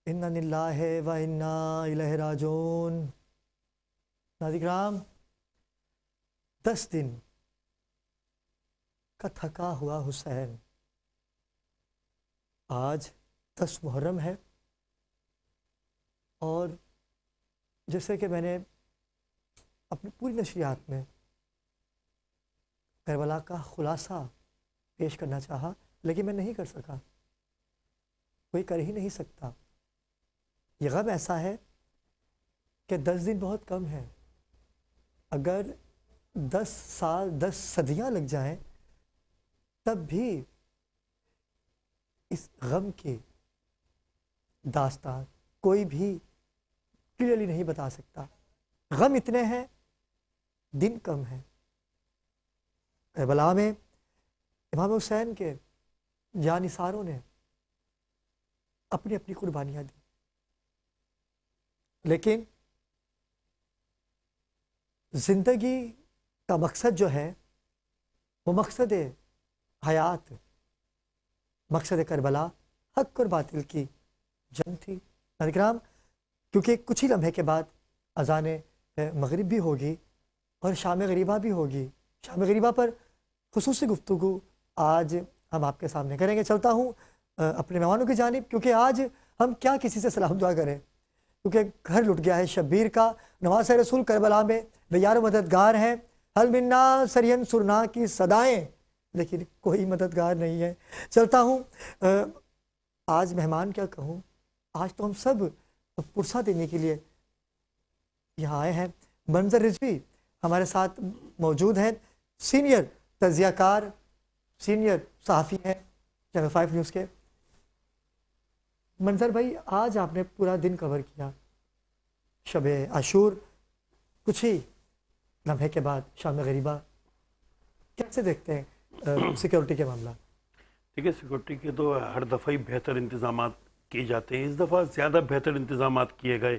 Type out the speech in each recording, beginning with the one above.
انا للہ و انا الیہ راجعون۔ ناظرین کرام، 10 دن کا تھکا ہوا حسین آج 10 محرم ہے، اور جیسے کہ میں نے اپنی پوری نشریات میں کربلا کا خلاصہ پیش کرنا چاہا، لیکن میں نہیں کر سکا، کوئی کر ہی نہیں سکتا۔ یہ غم ایسا ہے کہ 10 دن بہت کم ہے، اگر 10 سال 10 صدیاں لگ جائیں تب بھی اس غم کی داستان کوئی بھی کلیئرلی نہیں بتا سکتا۔ غم اتنے ہیں، دن کم ہیں۔ کربلا میں امام حسین کے جانثاروں نے اپنی اپنی قربانیاں دی، لیکن زندگی کا مقصد جو ہے وہ مقصد حیات، مقصد کربلا حق اور باطل کی جنگ تھی۔ ناظرین کرام، کیونکہ کچھ ہی لمحے کے بعد اذان مغرب بھی ہوگی اور شام غریبہ بھی ہوگی، شام غریبہ پر خصوصی گفتگو آج ہم آپ کے سامنے کریں گے۔ چلتا ہوں اپنے مہمانوں کی جانب، کیونکہ آج ہم کیا کسی سے سلام دعا کریں، کیونکہ گھر لٹ گیا ہے شبیر کا۔ نواز رسول کربلا میں بے یار و مددگار ہیں، حل منا سرین سرنا کی صدائیں، لیکن کوئی مددگار نہیں ہے۔ چلتا ہوں، آج مہمان کیا کہوں، آج تو ہم سب پرسہ دینے کے لیے یہاں آئے ہیں۔ منظر رضوی ہمارے ساتھ موجود ہیں، سینئر تجزیہ کار، سینئر صحافی ہیں چینل 5 نیوز کے۔ منظر بھائی، آج آپ نے پورا دن کور کیا، شب عاشور کچھ ہی لمحے کے بعد شام غریبہ، کیسے دیکھتے ہیں سیکیورٹی کے معاملہ؟ دیکھیے، سیکورٹی کے تو ہر دفعہ ہی بہتر انتظامات کیے جاتے ہیں، اس دفعہ زیادہ بہتر انتظامات کیے گئے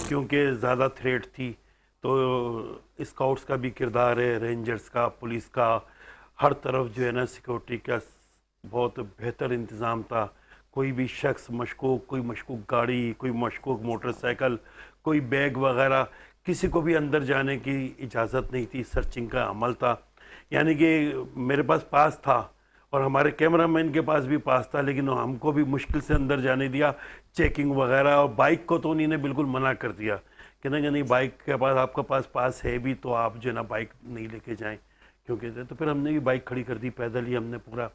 کیونکہ زیادہ تھریٹ تھی، تو اسکاؤٹس کا بھی کردار ہے، رینجرز کا، پولیس کا، ہر طرف جو ہے نا سیکورٹی کا بہت بہتر انتظام تھا۔ کوئی بھی شخص مشکوک، کوئی مشکوک گاڑی، کوئی مشکوک موٹر سائیکل، کوئی بیگ وغیرہ، کسی کو بھی اندر جانے کی اجازت نہیں تھی، سرچنگ کا عمل تھا۔ یعنی کہ میرے پاس تھا اور ہمارے کیمرہ مین کے پاس بھی پاس تھا، لیکن ہم کو بھی مشکل سے اندر جانے دیا، چیکنگ وغیرہ۔ اور بائک کو تو انہیں نے بالکل منع کر دیا کہ نہیں بائک کے پاس آپ کا پاس ہے بھی تو آپ جو ہے نا بائک نہیں لے کے جائیں، کیونکہ تو پھر ہم نے بھی بائک کھڑی کر دی، پیدل ہی ہم نے پورا